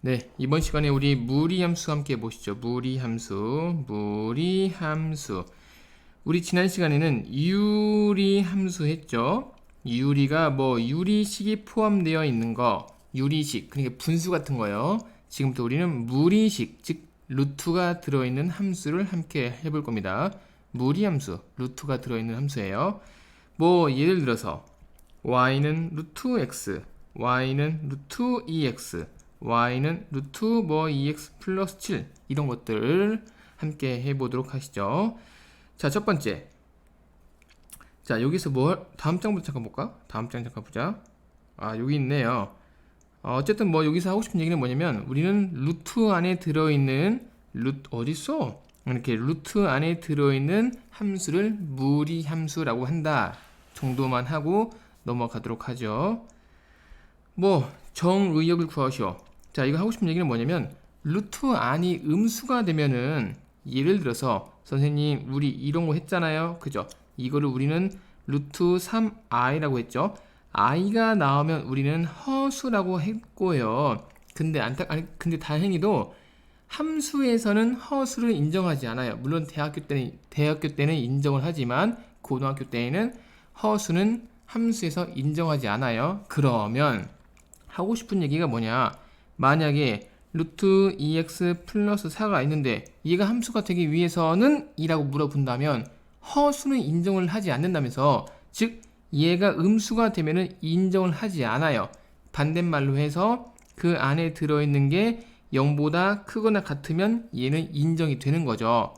네, 이번 시간에 우리 무리함수 함께 보시죠. 무리함수. 우리 지난 시간에는 유리함수 했죠. 유리가 뭐 유리식이 포함되어 있는 거, 유리식, 그러니까 분수 같은 거요. 지금부터 우리는 무리식, 즉 루트가 들어있는 함수를 함께 해볼 겁니다. 무리함수, 루트가 들어있는 함수예요. 뭐 예를 들어서 y는 루트 x, y는 루트 2x, y는 루트 뭐 2x 플러스 7 이런 것들을 함께 해보도록 하시죠. 자, 첫 번째. 자, 여기서 다음 장부터 잠깐 볼까? 다음 장 잠깐 보자. 아, 여기 있네요. 어쨌든 뭐 여기서 하고 싶은 얘기는 뭐냐면 우리는 루트 안에 들어있는 어딨어? 이렇게 루트 안에 들어있는 함수를 무리함수라고 한다 정도만 하고 넘어가도록 하죠. 뭐 정의역을 구하시오. 자, 이거 하고 싶은 얘기는 뭐냐면 루트 안이 음수가 되면은 예를 들어서 선생님 우리 이런 거 했잖아요. 그죠? 이거를 우리는 루트 3i라고 했죠. i가 나오면 우리는 허수라고 했고요. 근데 다행히도 함수에서는 허수를 인정하지 않아요. 물론 대학교 때는 인정을 하지만 고등학교 때에는 허수는 함수에서 인정하지 않아요. 그러면 하고 싶은 얘기가 뭐냐? 만약에 루트 2x 플러스 4가 있는데 얘가 함수가 되기 위해서는 2라고 물어본다면 허수는 인정을 하지 않는다면서, 즉 얘가 음수가 되면은 인정을 하지 않아요. 반대말로 해서 그 안에 들어있는 게 0보다 크거나 같으면 얘는 인정이 되는 거죠.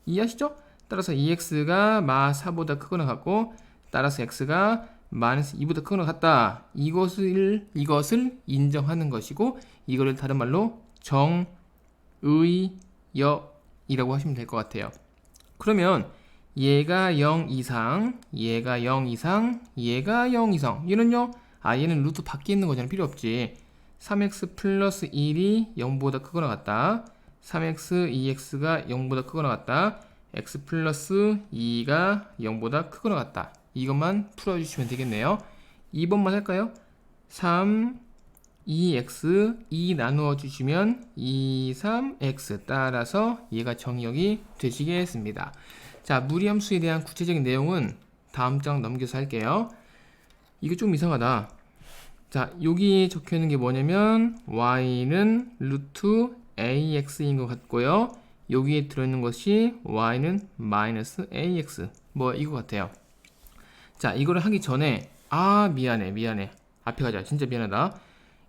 이해하시죠? 따라서 2x가 마 4보다 크거나 같고 따라서 x가 마이너스 2보다 크거나 같다. 이것을 인정하는 것이고 이거를 다른 말로 정의역이라고 하시면 될 것 같아요. 그러면 얘가 0 이상, 얘가 0 이상, 얘가 0 이상. 얘는요? 얘는 루트 밖에 있는 거잖아. 필요 없지. 3x 플러스 1이 0보다 크거나 같다. 3x 2x가 0보다 크거나 같다. x 플러스 2가 0보다 크거나 같다. 이것만 풀어주시면 되겠네요. 2번만 할까요? 3, 2x 2 나누어 주시면 2, 3x 따라서 얘가 정의역이 되시겠습니다. 자, 무리함수에 대한 구체적인 내용은 다음 장 넘겨서 할게요. 이거 좀 이상하다. 자, 여기 적혀 있는 게 뭐냐면 y는 루트 ax인 것 같고요. 여기에 들어있는 것이 y는 마이너스 ax 뭐 이거 같아요. 자, 이거를 하기 전에 미안해 앞에 가자. 진짜 미안하다.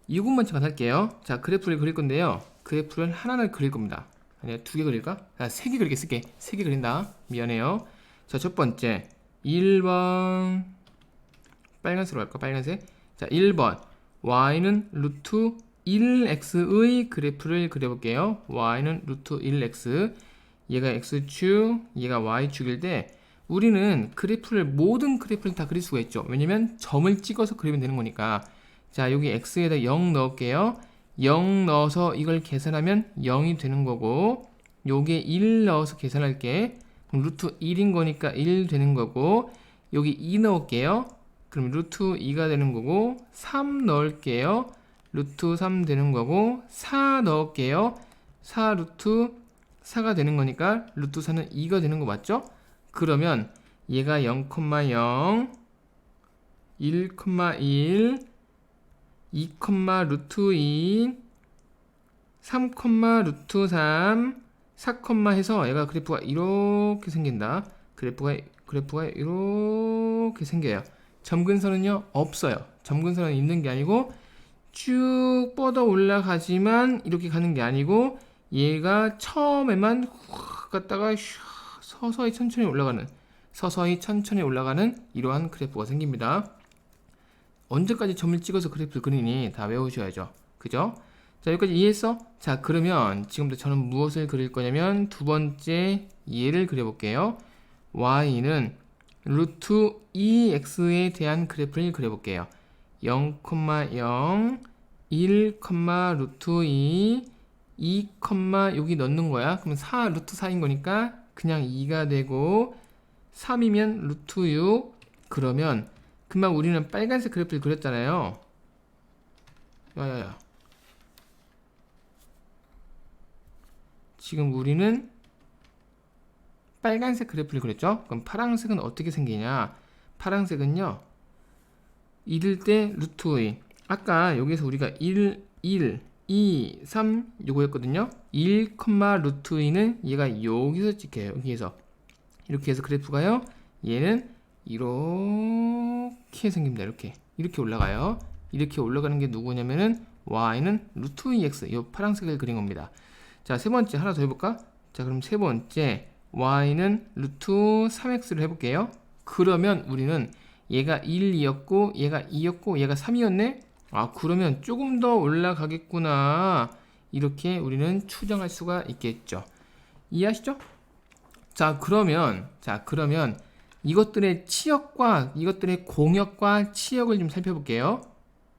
이것만 잠깐 할게요. 자, 그래프를 그릴 건데요. 그래프를 하나를 그릴 겁니다. 아니야, 두 개 그릴까? 3개 그리게 쓸게. 3개 그린다. 미안해요. 자, 첫 번째 1번 빨간색으로 할까? 빨간색. 자, 1번 y는 루트 1x의 그래프를 그려볼게요. y는 루트 1x, 얘가 x축, 얘가 y축일 때 우리는 모든 그래프를 다 그릴 수가 있죠. 왜냐면 점을 찍어서 그리면 되는 거니까. 자, 여기 x에다 0 넣을게요. 0 넣어서 이걸 계산하면 0이 되는 거고, 요게 1 넣어서 계산할게. 그럼 루트 1인 거니까 1 되는 거고, 여기 2 넣을게요. 그럼 루트 2가 되는 거고, 3 넣을게요. 루트 3 되는 거고, 4 넣을게요. 4 루트 4가 되는 거니까 루트 4는 2가 되는 거 맞죠? 그러면 얘가 0,0, 1,1, 2, 루트 2, 3, 루트 3, 4, 해서 얘가 그래프가 이렇게 생긴다. 그래프가 이렇게 생겨요. 점근선은요? 없어요. 점근선은 있는 게 아니고 쭉 뻗어 올라가지만 이렇게 가는 게 아니고 얘가 처음에만 훅 갔다가 서서히 천천히 올라가는 이러한 그래프가 생깁니다. 언제까지 점을 찍어서 그래프를 그리니 다 외우셔야죠. 그죠? 자, 여기까지 이해했어? 자, 그러면 지금부터 저는 무엇을 그릴 거냐면 두 번째 얘를 그려볼게요. y는 루트 2x에 대한 그래프를 그려볼게요. 0,0, 1, 루트 2, 2, 여기 넣는 거야. 그러면 4 루트 4인 거니까 그냥 2가 되고 3이면 루트 6. 그러면 금방 우리는 빨간색 그래프를 그렸잖아요. 야야야, 지금 우리는 빨간색 그래프를 그렸죠? 그럼 파란색은 어떻게 생기냐? 파란색은요, 이럴 때 루트 5. 아까 여기서 우리가 1, 2, 3 요거였거든요. 1, 루트 2는 얘가 여기서 찍혀요. 여기에서. 이렇게 해서 그래프가요, 얘는 이렇게 생깁니다. 이렇게 올라가요. 이렇게 올라가는 게 누구냐면은 y는 루트 2x, 이 파란색을 그린 겁니다. 자, 세 번째 하나 더 해볼까? 자, 그럼 세 번째 y는 루트 3x를 해볼게요. 그러면 우리는 얘가 1이었고 얘가 2였고 얘가 3이었네. 아, 그러면 조금 더 올라가겠구나, 이렇게 우리는 추정할 수가 있겠죠. 이해하시죠? 자, 그러면 이것들의 치역과 이것들의 공역과 치역을 좀 살펴볼게요.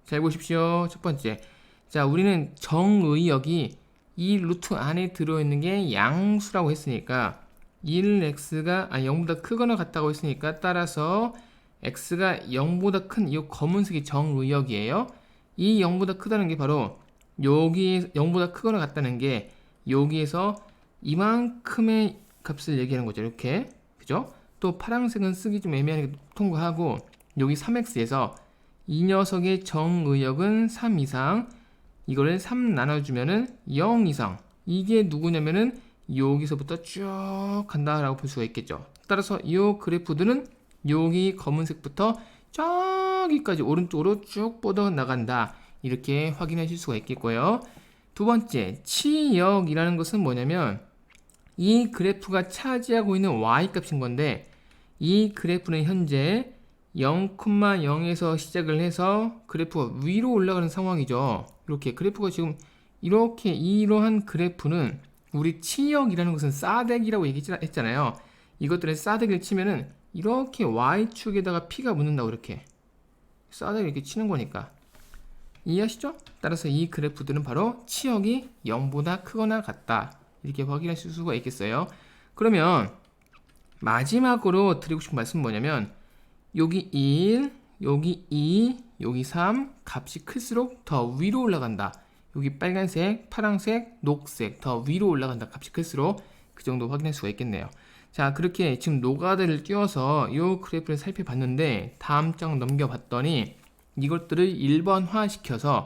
잘 보십시오. 첫 번째, 자, 우리는 정의역이 이 루트 안에 들어있는 게 양수라고 했으니까 1x가 0보다 크거나 같다고 했으니까, 따라서 x가 0보다 큰 이 검은색이 정의역이에요. 이 0보다 크다는 게 바로 여기 0보다 크거나 같다는 게 여기에서 이만큼의 값을 얘기하는 거죠. 이렇게. 그죠? 또 파란색은 쓰기 좀 애매하게 통과하고, 여기 3x에서 이 녀석의 정의역은 3 이상, 이거를 3 나눠주면은 0 이상. 이게 누구냐면은 여기서부터 쭉 간다라고 볼 수가 있겠죠. 따라서 이 그래프들은 여기 검은색부터 저기까지 오른쪽으로 쭉 뻗어 나간다, 이렇게 확인하실 수가 있겠고요. 두 번째, 치역이라는 것은 뭐냐면 이 그래프가 차지하고 있는 y값인 건데, 이 그래프는 현재 0,0에서 시작을 해서 그래프가 위로 올라가는 상황이죠. 이렇게 그래프가 지금 이렇게, 이러한 그래프는 우리 치역이라는 것은 싸대기라고 얘기했잖아요. 이것들의 싸대기를 치면은 이렇게 y축에다가 P가 묻는다고, 이렇게 싸대기 이렇게 치는 거니까. 이해하시죠? 따라서 이 그래프들은 바로 치역이 0보다 크거나 같다, 이렇게 확인하실 수가 있겠어요. 그러면 마지막으로 드리고 싶은 말씀은 뭐냐면, 여기 1, 여기 2, 여기 3 값이 클수록 더 위로 올라간다. 여기 빨간색, 파란색, 녹색 더 위로 올라간다, 값이 클수록. 그 정도 확인할 수가 있겠네요. 자, 그렇게 지금 노가다를 띄워서 이 그래프를 살펴봤는데, 다음 장 넘겨봤더니 이것들을 1번화 시켜서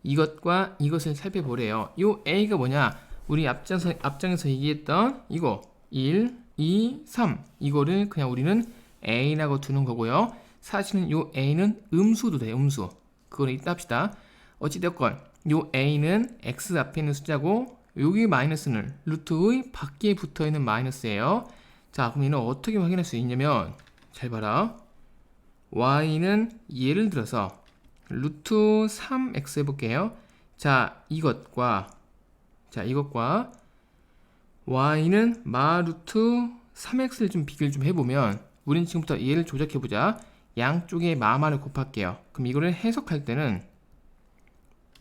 이것과 이것을 살펴보래요. 이 A가 뭐냐? 우리 앞장에서 얘기했던 이거 1, 2, 3 이거를 그냥 우리는 A라고 두는 거고요. 사실은 이 A는 음수도 돼요. 음수. 그거는 이따 합시다. 어찌되었건 이 A는 X 앞에 있는 숫자고, 여기 마이너스는 루트의 밖에 붙어있는 마이너스예요. 자, 그럼 얘는 어떻게 확인할 수 있냐면, 잘 봐라. Y는 예를 들어서 루트 3x 해볼게요. 자, 이것과 y는 마루트 3x를 좀 비교를 좀 해보면, 우린 지금부터 얘를 조작해보자. 양쪽에 마마를 곱할게요. 그럼 이거를 해석할 때는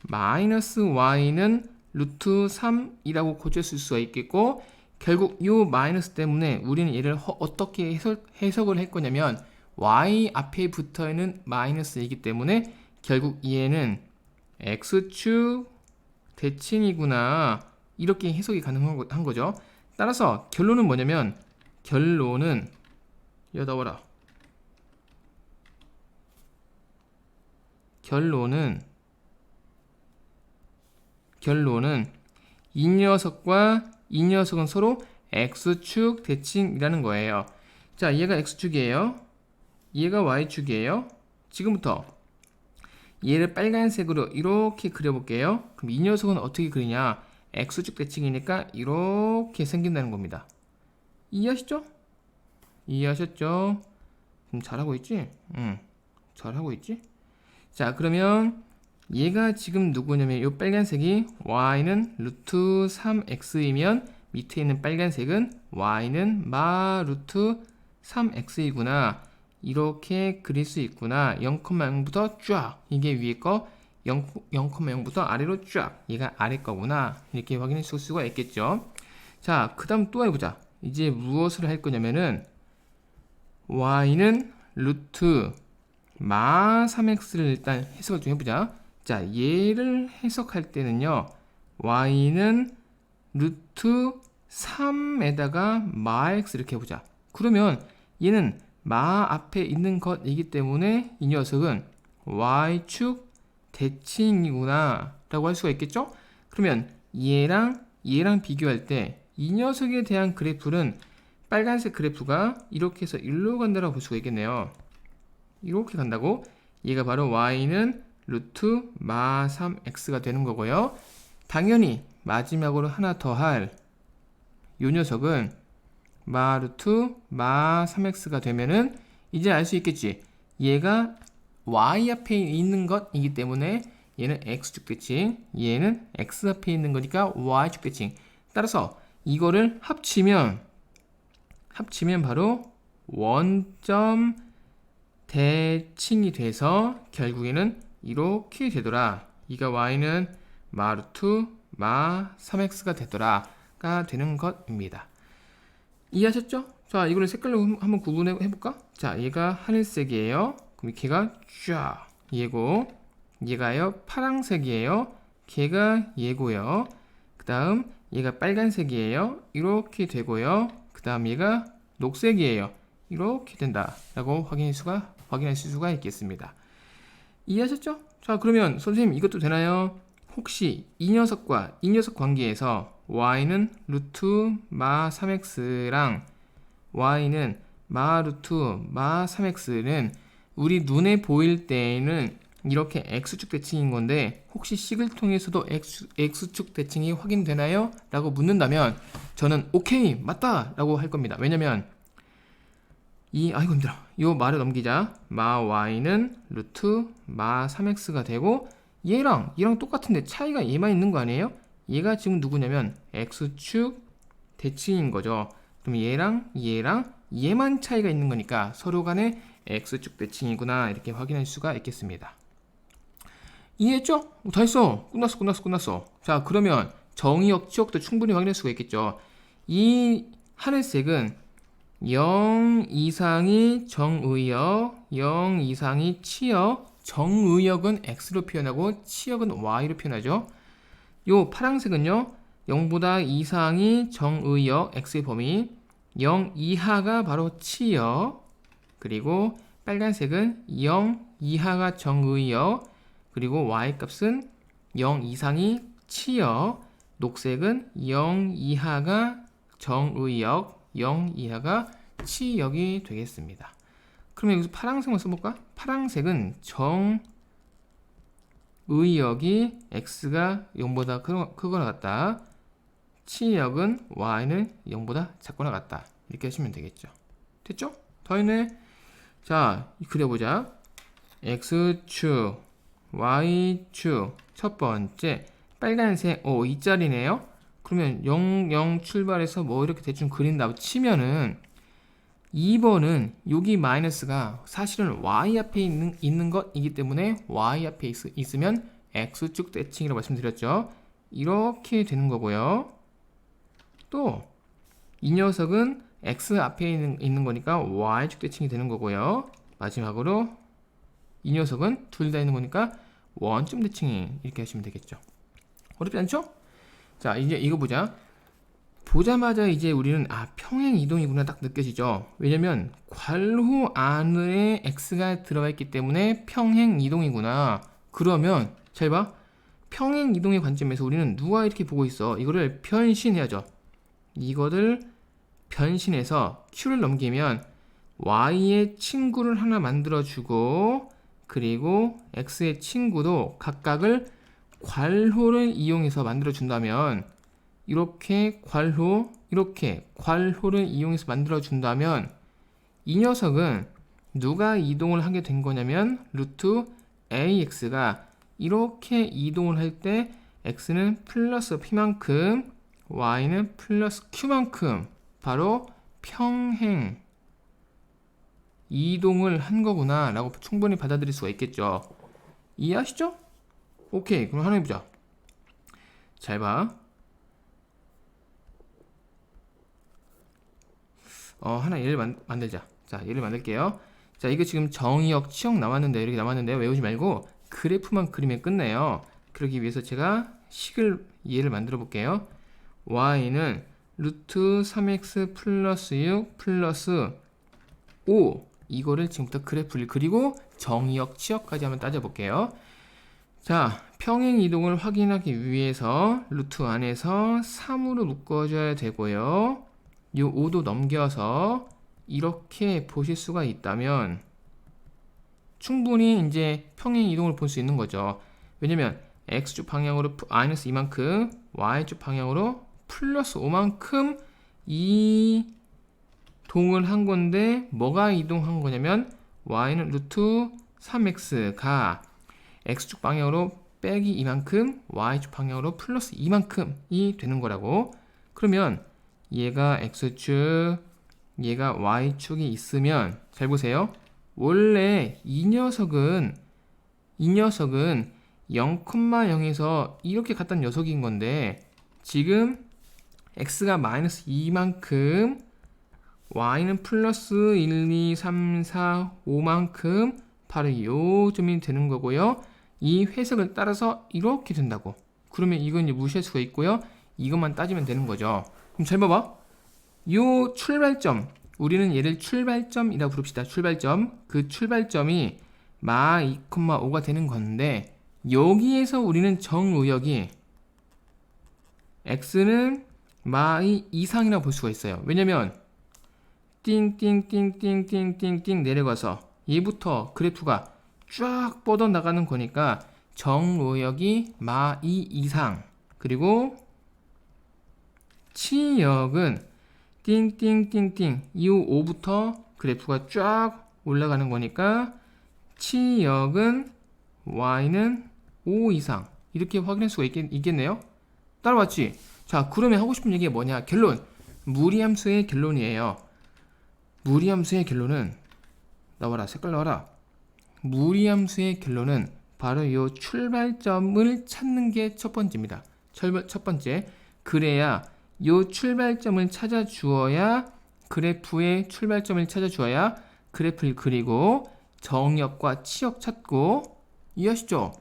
마이너스 y는 루트 3이라고 고쳤을 수가 있겠고, 결국 이 마이너스 때문에 우리는 얘를 어떻게 해석을 할 거냐면, y 앞에 붙어있는 마이너스이기 때문에 결국 얘는 x축 대칭이구나, 이렇게 해석이 가능한 거죠. 따라서 결론은 뭐냐면, 결론은 여다워라. 결론은 이 녀석과 이 녀석은 서로 x축 대칭이라는 거예요. 자, 얘가 x축이에요. 얘가 y축이에요. 지금부터 얘를 빨간색으로 이렇게 그려볼게요. 그럼 이 녀석은 어떻게 그리냐? x축 대칭이니까 이렇게 생긴다는 겁니다. 이해하셨죠? 그럼 잘하고 있지? 응, 잘하고 있지? 자, 그러면 얘가 지금 누구냐면, 이 빨간색이 y는 루트 3x이면 밑에 있는 빨간색은 y는 마 루트 3x이구나, 이렇게 그릴 수 있구나. 0,0부터 쫙, 이게 위에 거, 0,0부터 아래로 쫙, 얘가 아래 거구나, 이렇게 확인할 수가 있겠죠. 자, 그 다음 또 해보자. 이제 무엇을 할 거냐면은, y는 루트 마 3x를 일단 해석을 좀 해보자. 자, 얘를 해석할 때는요, y는 루트 3에다가 마 x 이렇게 해보자. 그러면 얘는 마 앞에 있는 것이기 때문에 이 녀석은 y축 대칭이구나 라고 할 수가 있겠죠? 그러면 얘랑 비교할 때 이 녀석에 대한 그래프는 빨간색 그래프가 이렇게 해서 일로 간다라고 볼 수가 있겠네요. 이렇게 간다고. 얘가 바로 y는 루트 마 3x가 되는 거고요. 당연히 마지막으로 하나 더 할 이 녀석은 마 루트 마 3x가 되면은 이제 알 수 있겠지. 얘가 y 앞에 있는 것이기 때문에 얘는 x축 대칭, 얘는 x 앞에 있는 거니까 y축 대칭. 따라서 이거를 합치면 바로 원점 대칭이 돼서 결국에는 이렇게 되더라. 이가 y는 마 루트 마 3x가 되더라가 되는 것입니다. 이해하셨죠? 자, 이거를 색깔로 한번 구분해 볼까? 자, 얘가 하늘색이에요. 그럼 걔가 쫙 얘고, 얘가요 파란색이에요. 걔가 얘고요. 그 다음 얘가 빨간색이에요. 이렇게 되고요. 그 다음 얘가 녹색이에요. 이렇게 된다라고 확인하실 수가 있겠습니다. 이해하셨죠? 자, 그러면 선생님 이것도 되나요? 혹시 이 녀석과 이 녀석 관계에서 y는 루트 마 3x랑 y는 마 루트 마 3x는 우리 눈에 보일 때에는 이렇게 x축 대칭인 건데 혹시 식을 통해서도 x축 대칭이 확인되나요? 라고 묻는다면 저는 오케이 맞다 라고 할 겁니다. 왜냐면 아이고 힘들어. 요 말을 넘기자. 마 y는 루트 마 3x가 되고 얘랑 똑같은데 차이가 얘만 있는 거 아니에요? 얘가 지금 누구냐면 x축 대칭인 거죠. 그럼 얘랑 얘만 차이가 있는 거니까 서로 간에 x축 대칭이구나 이렇게 확인할 수가 있겠습니다. 이해했죠? 다 했어. 끝났어. 자, 그러면 정의역, 치역도 충분히 확인할 수가 있겠죠. 이 하늘색은 0 이상이 정의역, 0 이상이 치역, 정의역은 x로 표현하고 치역은 y로 표현하죠. 요 파란색은요, 0보다 이상이 정의역, x의 범위, 0 이하가 바로 치역, 그리고 빨간색은 0 이하가 정의역, 그리고 y값은 0 이상이 치역, 녹색은 0 이하가 정의역, 0 이하가 치역이 되겠습니다. 그러면 여기서 파란색만 써볼까? 파란색은 정의역이 x가 0보다 크거나 같다. 치역은 y는 0보다 작거나 같다. 이렇게 하시면 되겠죠. 됐죠? 더 있네. 자, 그려보자. x축, y축, 첫 번째 빨간색, 이 자리네요. 그러면 0 출발해서 뭐 이렇게 대충 그린다고 치면은 2번은 여기 마이너스가 사실은 y 앞에 있는 것이기 때문에 y 앞에 있으면 x축 대칭이라고 말씀드렸죠. 이렇게 되는 거고요. 또 이 녀석은 x 앞에 있는 거니까 y축 대칭이 되는 거고요. 마지막으로 이 녀석은 둘 다 있는 거니까 원점 대칭이 이렇게 하시면 되겠죠. 어렵지 않죠? 자, 이제 이거 보자. 보자마자 이제 우리는 평행 이동이구나 딱 느껴지죠. 왜냐면 괄호 안에 x가 들어가 있기 때문에 평행 이동이구나. 그러면 잘 봐. 평행 이동의 관점에서 우리는 누가 이렇게 보고 있어. 이거를 변신해야죠. 이거를 변신해서 q를 넘기면 y의 친구를 하나 만들어주고, 그리고 x의 친구도 각각을 괄호를 이용해서 만들어준다면, 이렇게 괄호를 이용해서 만들어준다면 이 녀석은 누가 이동을 하게 된 거냐면 루트 ax가 이렇게 이동을 할 때 x는 플러스 p만큼 y는 플러스 q만큼 바로 평행 이동을 한 거구나 라고 충분히 받아들일 수가 있겠죠. 이해하시죠? 오케이, 그럼 하나 해보자. 잘 봐. 하나 예를 만들자. 자, 예를 만들게요. 자, 이거 지금 정의역, 치역 나왔는데 이렇게 나왔는데요. 외우지 말고 그래프만 그리면 끝내요. 그러기 위해서 제가 예를 만들어 볼게요. y는 루트 3x 플러스 6 플러스 5 이거를 지금부터 그래프를 그리고 정의역, 치역까지 한번 따져볼게요. 자, 평행 이동을 확인하기 위해서 루트 안에서 3으로 묶어줘야 되고요. 이 5도 넘겨서 이렇게 보실 수가 있다면 충분히 이제 평행 이동을 볼 수 있는 거죠. 왜냐면 x축 방향으로 마이너스 2만큼, y축 방향으로 플러스 5만큼 이동을 한 건데 뭐가 이동한 거냐면 y는 루트 3x가 x축 방향으로 빼기 이만큼, y축 방향으로 플러스 이만큼이 되는 거라고. 그러면 얘가 x축, 얘가 y축이 있으면 잘 보세요. 원래 이 녀석은 0,0에서 이렇게 갔던 녀석인 건데 지금 x가 마이너스 2만큼 y는 플러스 1, 2, 3, 4, 5만큼 바로 요 점이 되는 거고요. 이 회색을 따라서 이렇게 된다고. 그러면 이건 이제 무시할 수가 있고요. 이것만 따지면 되는 거죠. 그럼 잘 봐봐. 요 출발점, 우리는 얘를 출발점이라고 부릅시다. 출발점. 그 출발점이 마 2,5가 되는 건데 여기에서 우리는 정의역이 x는 마2 이상이라고 볼 수가 있어요. 왜냐면 띵띵띵띵띵띵띵 내려가서 얘부터 그래프가 쫙 뻗어나가는 거니까 정의역이 마2 이상, 그리고 치역은 띵띵띵띵 이후 5부터 그래프가 쫙 올라가는 거니까 치역은 y는 5 이상, 이렇게 확인할 수가 있겠네요. 따라왔지? 자, 그러면 하고 싶은 얘기가 뭐냐? 결론. 무리함수의 결론이에요. 무리함수의 결론은 나와라. 색깔 나와라. 무리함수의 결론은 바로 이 출발점을 찾는 게 첫 번째입니다. 첫 번째. 그래야 이 출발점을 찾아주어야 그래프의 출발점을 찾아주어야 그래프를 그리고 정역과 치역 찾고, 이해하시죠?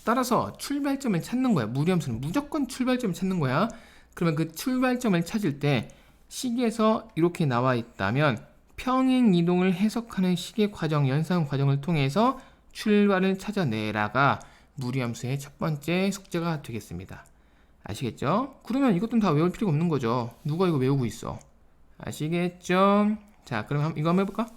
따라서 출발점을 찾는 거야. 무리함수는 무조건 출발점을 찾는 거야. 그러면 그 출발점을 찾을 때 식에서 이렇게 나와 있다면 평행 이동을 해석하는 식의 과정, 연산 과정을 통해서 출발을 찾아내라가 무리함수의 첫 번째 숙제가 되겠습니다. 아시겠죠? 그러면 이것도 다 외울 필요가 없는 거죠. 누가 이거 외우고 있어? 아시겠죠? 자, 그럼 이거 한번 해볼까?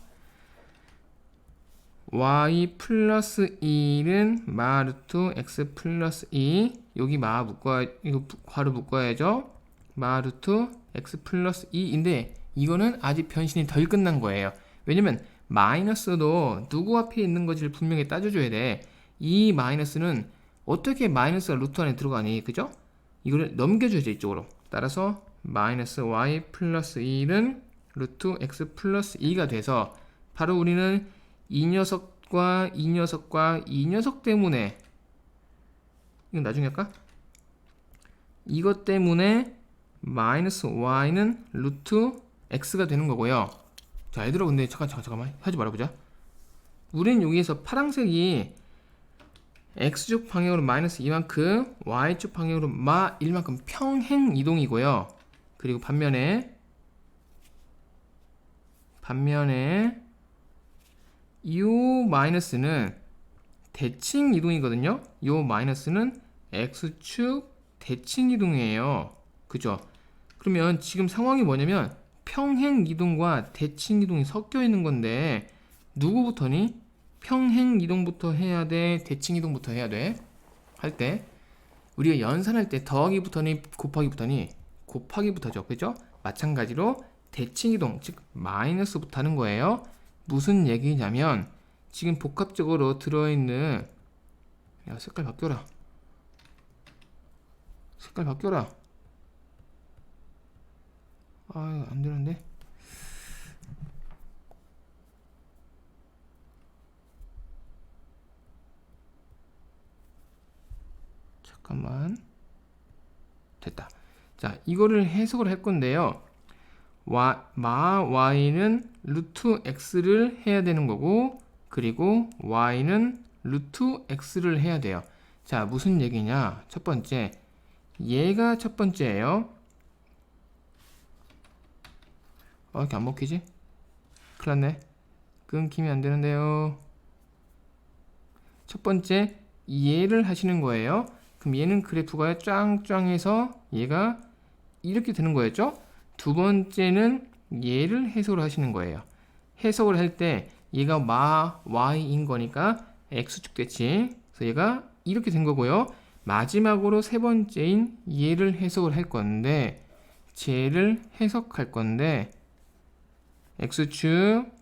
y 플러스 1은 마 루트 x 플러스 2, 여기 마 묶어야, 이거 괄호 묶어야죠. 마 루트 x 플러스 2인데 이거는 아직 변신이 덜 끝난 거예요. 왜냐면 마이너스도 누구 앞에 있는 건지를 분명히 따져줘야 돼. 이 마이너스는 어떻게 마이너스가 루트 안에 들어가니, 그죠? 이거를 넘겨줘야죠, 이쪽으로. 따라서 마이너스 y 플러스 1은 루트 x 플러스 2가 돼서 바로 우리는 이 녀석과 이 녀석과 이 녀석 때문에, 이건 나중에 할까? 이것 때문에 마이너스 y는 루트 x가 되는 거고요. 자, 얘들아, 근데 잠깐만 하지 말아보자. 우린 여기에서 파란색이 x축 방향으로 마이너스 2만큼, y축 방향으로 마 1만큼 평행 이동이고요. 그리고 반면에 이 마이너스는 대칭 이동이거든요. 이 마이너스는 x축 대칭 이동이에요. 그죠? 그러면 지금 상황이 뭐냐면 평행 이동과 대칭 이동이 섞여 있는 건데 누구부터니? 평행 이동부터 해야 돼? 대칭 이동부터 해야 돼? 할 때 우리가 연산할 때 더하기부터니 곱하기부터니? 곱하기부터죠. 그죠? 마찬가지로 대칭 이동, 즉 마이너스부터 하는 거예요. 무슨 얘기냐면 지금 복합적으로 들어있는, 야, 색깔 바뀌어라. 아, 안 되는데. 잠깐만. 됐다. 자, 이거를 해석을 할 건데요. 마 y는 루트 x를 해야 되는 거고, 그리고 y는 루트 x를 해야 돼요. 자, 무슨 얘기냐? 첫 번째, 얘가 첫 번째예요. 이렇게 안 먹히지? 큰일 났네. 끊기면 안 되는데요. 첫 번째, 얘를 하시는 거예요. 그럼 얘는 그래프가 짱짱해서 얘가 이렇게 되는 거였죠? 두 번째는 얘를 해석을 하시는 거예요. 해석을 할 때 얘가 y인 거니까 x축 됐지. 그래서 얘가 이렇게 된 거고요. 마지막으로 세 번째인 얘를 해석을 할 건데 쟤를 해석할 건데 x축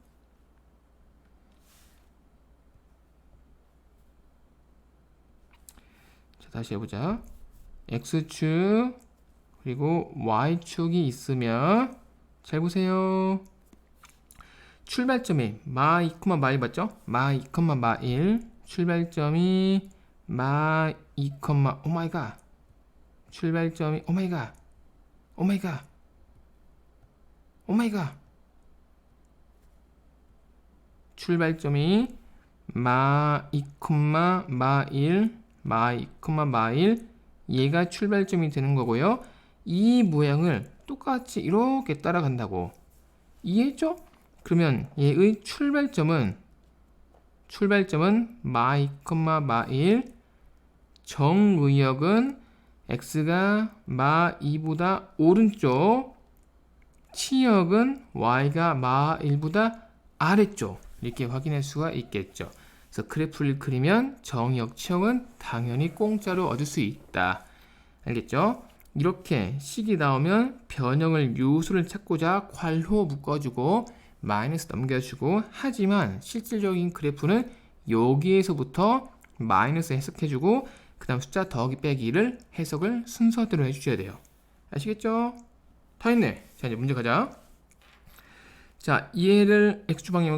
자, 다시 해보자. x축 그리고 y축이 있으면 잘 보세요. 출발점이 마 2, 마 1 맞죠? 마 2, 마 1 출발점이 마 2, 오마이갓 출발점이 오마이갓 오마이갓 오마이갓 출발점이 마 2, 마 1 마 2, 마 1 얘가 출발점이 되는 거고요. 이 모양을 똑같이 이렇게 따라간다고 이해했죠? 그러면 얘의 출발점은 마 2, 마 1 정의역은 x가 마 2보다 오른쪽 치역은 y가 마 1보다 아래쪽 이렇게 확인할 수가 있겠죠. 그래서 그래프를 그리면 정의역 치역은 당연히 공짜로 얻을 수 있다. 알겠죠? 이렇게 식이 나오면 변형을 요소를 찾고자 괄호 묶어주고 마이너스 넘겨주고 하지만 실질적인 그래프는 여기에서부터 마이너스 해석해주고 그 다음 숫자 더하기 빼기를 해석을 순서대로 해주셔야 돼요. 아시겠죠? 다 했네. 자, 이제 문제 가자. 자, 얘를 x주방에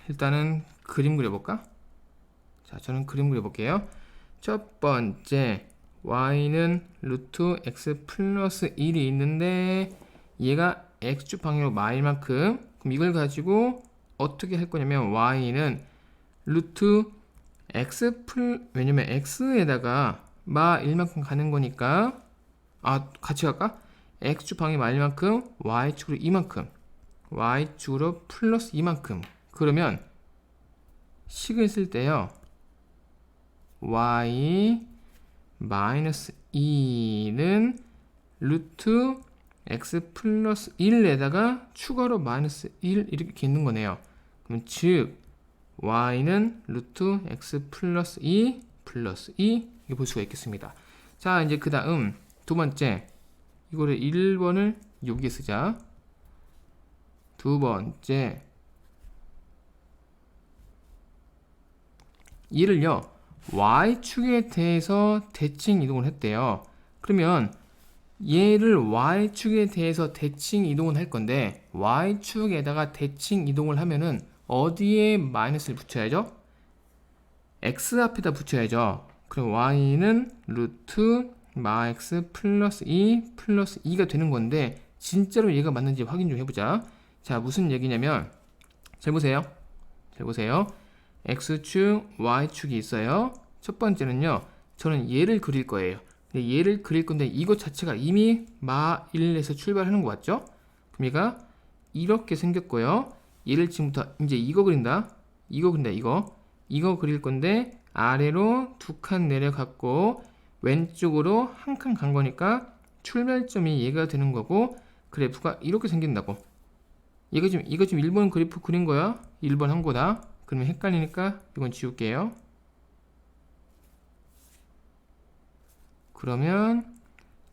일단은 그림 그려볼까? 자, 저는 그림 그려볼게요. 첫 번째 y는 루트 x 플러스 1이 있는데 얘가 x축 방향으로 마일만큼 그럼 이걸 가지고 어떻게 할 거냐면 y는 루트 왜냐면 x에다가 마 1만큼 가는 거니까 같이 갈까? x축 방향 마일만큼 y축으로 이만큼 y축으로 플러스 이만큼 그러면 식을 쓸 때요 y 마이너스 2는 루트 x 플러스 1에다가 추가로 마이너스 1 이렇게 있는 거네요. 그럼 즉 y는 루트 x 플러스 2 플러스 2 이렇게 볼 수가 있겠습니다. 자, 이제 그 다음 두 번째 이거를 1번을 여기에 쓰자. 두 번째 얘를요 y축에 대해서 대칭 이동을 했대요. 그러면 얘를 y축에 대해서 대칭 이동을 할 건데 y축에다가 대칭 이동을 하면은 어디에 마이너스를 붙여야죠? x 앞에다 붙여야죠. 그럼 y는 루트 마 x 플러스 2 플러스 2가 되는 건데 진짜로 얘가 맞는지 확인 좀 해보자. 자, 무슨 얘기냐면 잘 보세요. 잘 보세요. x축, y축이 있어요. 첫 번째는요. 저는 얘를 그릴 거예요. 얘를 그릴 건데 이것 자체가 이미 마 1에서 출발하는 거 맞죠? 그럼 얘가 이렇게 생겼고요. 얘를 지금부터 이제 이거 그린다. 이거 그린다. 이거 그릴 건데 아래로 두 칸 내려갔고 왼쪽으로 한 칸 간 거니까 출발점이 얘가 되는 거고 그래프가 이렇게 생긴다고. 이거 지금 1번 그래프 그린 거야. 1번 한 거다. 그러면 헷갈리니까 이건 지울게요. 그러면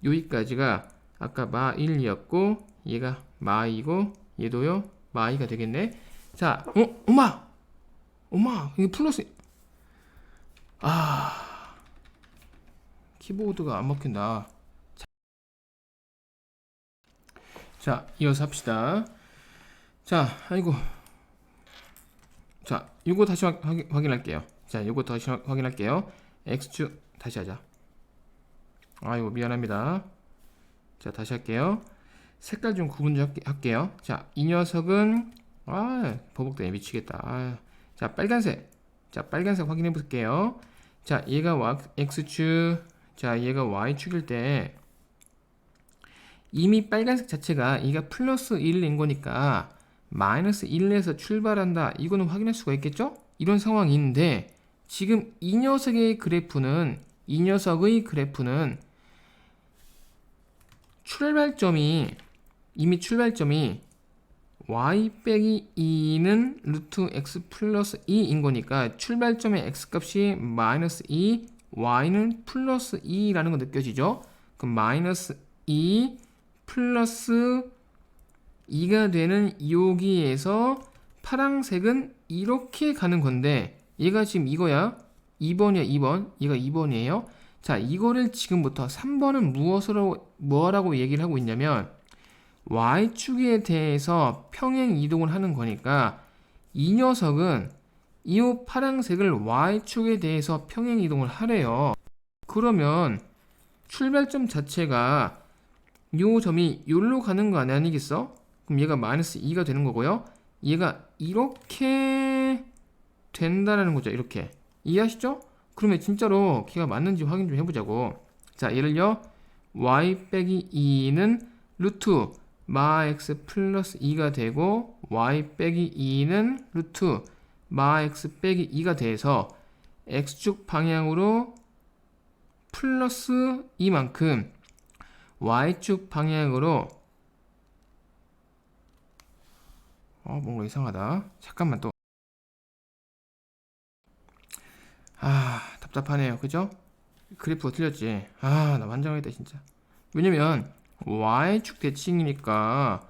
여기까지가 아까 마 1이었고 얘가 마 2고 얘도요 마 2가 되겠네. 자, 엄마 이게 플러스 키보드가 안 먹힌다. 자, 이어서 합시다. 자, 아이고. 자, 이거 다시 확인할게요. 자, 이거 다시 확인할게요. x축 다시 하자. 아이고 미안합니다. 자, 다시 할게요. 색깔 좀 구분 좀 할게요. 자, 이 녀석은 버벅대네 미치겠다. 자, 빨간색. 자, 빨간색 확인해 볼게요. 자, 얘가 x축, 자, 얘가 y축일 때 이미 빨간색 자체가 이가 플러스 1인 거니까 마이너스 1에서 출발한다. 이거는 확인할 수가 있겠죠? 이런 상황인데 지금 이 녀석의 그래프는 이미 출발점이 y 빼기 2는 루트 x 플러스 2인 거니까 출발점의 x 값이 마이너스 2, y는 플러스 2라는 거 느껴지죠? 그럼 마이너스 2 플러스 2가 되는 여기에서 파란색은 이렇게 가는 건데 얘가 지금 이거야. 2번이야, 2번. 얘가 2번이에요. 자, 이거를 지금부터 3번은 뭐라고 얘기를 하고 있냐면 y축에 대해서 평행 이동을 하는 거니까 이 녀석은 이 파란색을 y축에 대해서 평행 이동을 하래요. 그러면 출발점 자체가 요 점이 요로 가는 거 아니겠어? 그럼 얘가 마이너스 2가 되는 거고요. 얘가 이렇게 된다라는 거죠. 이렇게. 이해하시죠? 그러면 진짜로 걔가 맞는지 확인 좀 해보자고. 자, 예를요. y 빼기 2는 루트 마 x 플러스 2가 되고 y 빼기 2는 루트 마 x 빼기 2가 돼서 x축 방향으로 플러스 2만큼 y축 방향으로 뭔가 이상하다. 잠깐만 또. 답답하네요. 그죠? 그래프가 틀렸지. 나 완전하겠다 진짜. 왜냐면 y축 대칭이니까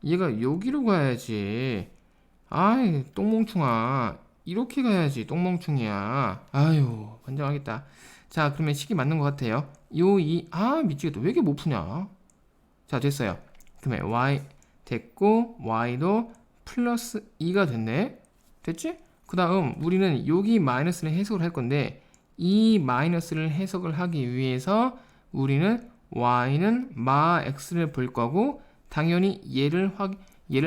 얘가 여기로 가야지. 아이 똥멍충아, 이렇게 가야지. 똥멍충이야. 아유 완전하겠다. 자, 그러면 식이 맞는 것 같아요. 미치겠다. 왜 이렇게 못 푸냐. 자, 됐어요. 그러면 y 됐고 y도 플러스 2가 됐네. 됐지? 그 다음 우리는 여기 마이너스를 해석을 할 건데 이 마이너스를 해석을 하기 위해서 우리는 y는 마 x를 볼 거고 당연히 얘를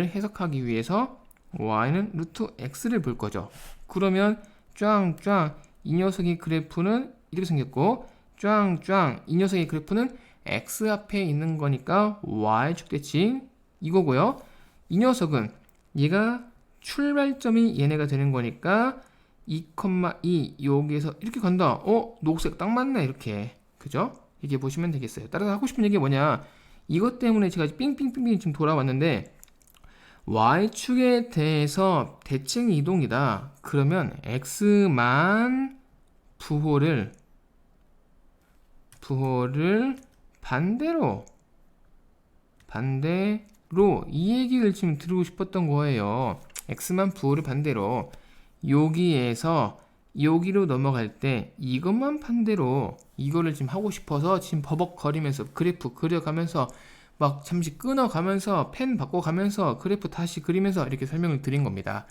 해석하기 위해서 y는 루트 x를 볼 거죠. 그러면 쫙쫙 이 녀석의 그래프는 이렇게 생겼고 쫙쫙 이 녀석의 그래프는 x 앞에 있는 거니까 y축 대칭 이거고요. 이 녀석은 얘가 출발점이 얘네가 되는 거니까 2,2 여기에서 이렇게 간다. 녹색 딱 맞네. 이렇게. 그죠? 이렇게 보시면 되겠어요. 따라서 하고 싶은 얘기 뭐냐, 이것 때문에 제가 삥삥삥삥 지금 돌아왔는데 y축에 대해서 대칭 이동이다. 그러면 x만 부호를 반대로 이 얘기를 지금 들으고 싶었던 거예요. x만 부호를 반대로 여기에서 여기로 넘어갈 때 이것만 반대로 이거를 지금 하고 싶어서 지금 버벅거리면서 그래프 그려가면서 막 잠시 끊어가면서 펜 바꿔가면서 그래프 다시 그리면서 이렇게 설명을 드린 겁니다.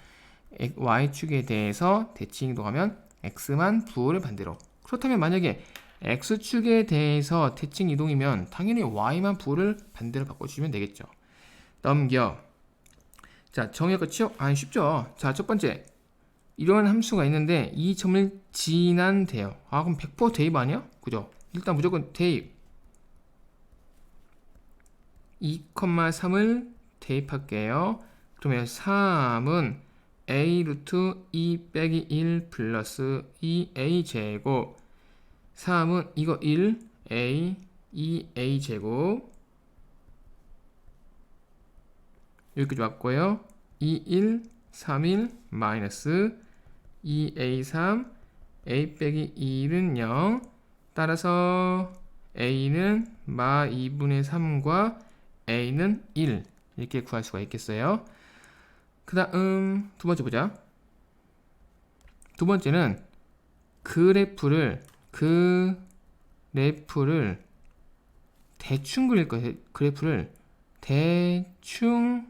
y축에 대해서 대칭 이동하면 x만 부호를 반대로. 그렇다면 만약에 x축에 대해서 대칭 이동이면 당연히 y만 부호를 반대로 바꿔주시면 되겠죠. 넘겨. 자, 정의역과 치역. 쉽죠. 자, 첫 번째, 이러한 함수가 있는데 이 점을 지난대요. 그럼 100% 대입 아니야? 그죠? 일단 무조건 대입. 2,3을 대입할게요. 그러면 3은 a 루트 2 빼기 1 플러스 2a 제곱. 3은 이거 1 a 2a 제곱 여기까지 왔고요. 2, 1, 3, 1 마이너스 2a3 a 빼기 1은 0. 따라서 a는 마 2분의 3과 a는 1 이렇게 구할 수가 있겠어요. 그 다음 두 번째 보자. 두 번째는 그래프를 대충 그릴 거예요. 그래프를 대충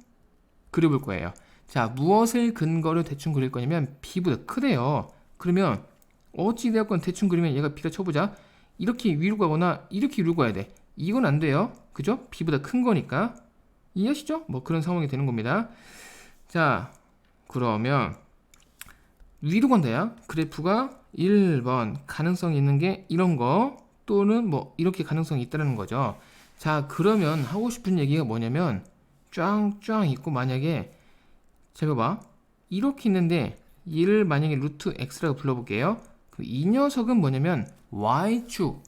그려볼 거예요. 자, 무엇을 근거로 대충 그릴 거냐면 b보다 크대요. 그러면 어찌되었건 대충 그리면 얘가 b다 쳐보자. 이렇게 위로 가거나 이렇게 위로 가야 돼. 이건 안 돼요. 그죠? b보다 큰 거니까. 이해하시죠? 뭐 그런 상황이 되는 겁니다. 자, 그러면 위로 간다야. 그래프가 1번 가능성이 있는 게 이런 거 또는 뭐 이렇게 가능성이 있다는 거죠. 자, 그러면 하고 싶은 얘기가 뭐냐면 쫙쫙 있고 만약에 자, 이거 봐. 이렇게 있는데 얘를 만약에 루트 x라고 불러볼게요. 이 녀석은 뭐냐면 y축이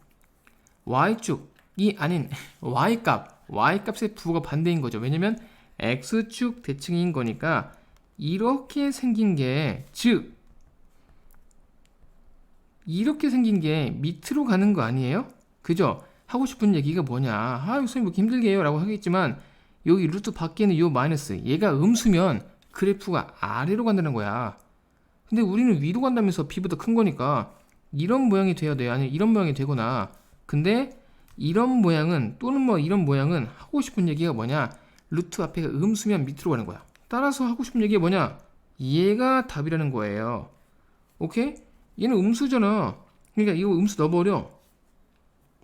아닌 y값의 부호가 반대인 거죠. 왜냐면 x축 대칭인 거니까 이렇게 생긴 게, 즉 이렇게 생긴 게 밑으로 가는 거 아니에요? 그죠? 하고 싶은 얘기가 뭐냐? 아, 선생님 뭐 힘들게 해요 라고 하겠지만 여기 루트 밖에 있는 요 마이너스, 얘가 음수면 그래프가 아래로 간다는 거야. 근데 우리는 위로 간다면서 b보다 큰 거니까 이런 모양이 돼야 돼. 아니 이런 모양이 되거나. 근데 이런 모양은 또는 뭐 이런 모양은 하고 싶은 얘기가 뭐냐? 루트 앞에가 음수면 밑으로 가는 거야. 따라서 하고 싶은 얘기가 뭐냐? 얘가 답이라는 거예요. 오케이? 얘는 음수잖아. 그러니까 이거 음수 넣어버려.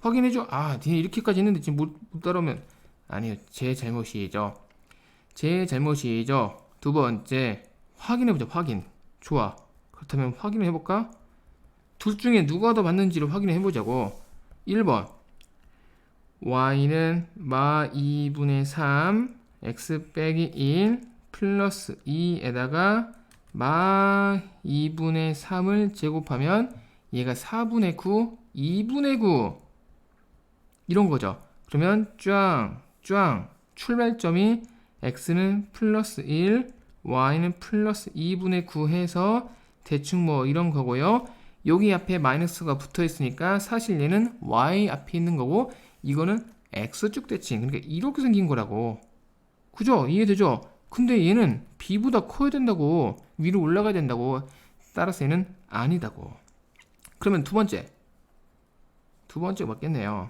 확인해줘. 아, 니네 이렇게까지 했는데 지금 못 따라오면 아니요, 제 잘못이죠. 제 잘못이죠. 두 번째, 확인해보자. 확인. 좋아. 그렇다면 확인을 해볼까? 둘 중에 누가 더 맞는지를 확인해보자고. 1번 y는 마 2분의 3 x 빼기 1 플러스 2에다가 마 2분의 3을 제곱하면 얘가 4분의 9, 2분의 9 이런 거죠. 그러면 쫙 출발점이 x는 플러스 1, y는 플러스 2분의 9 해서 대충 뭐 이런 거고요. 여기 앞에 마이너스가 붙어 있으니까 사실 얘는 y 앞에 있는 거고 이거는 x축 대칭. 그러니까 이렇게 생긴 거라고. 그죠? 이해되죠? 근데 얘는 b보다 커야 된다고. 위로 올라가야 된다고. 따라서 얘는 아니다고. 그러면 두 번째가 맞겠네요.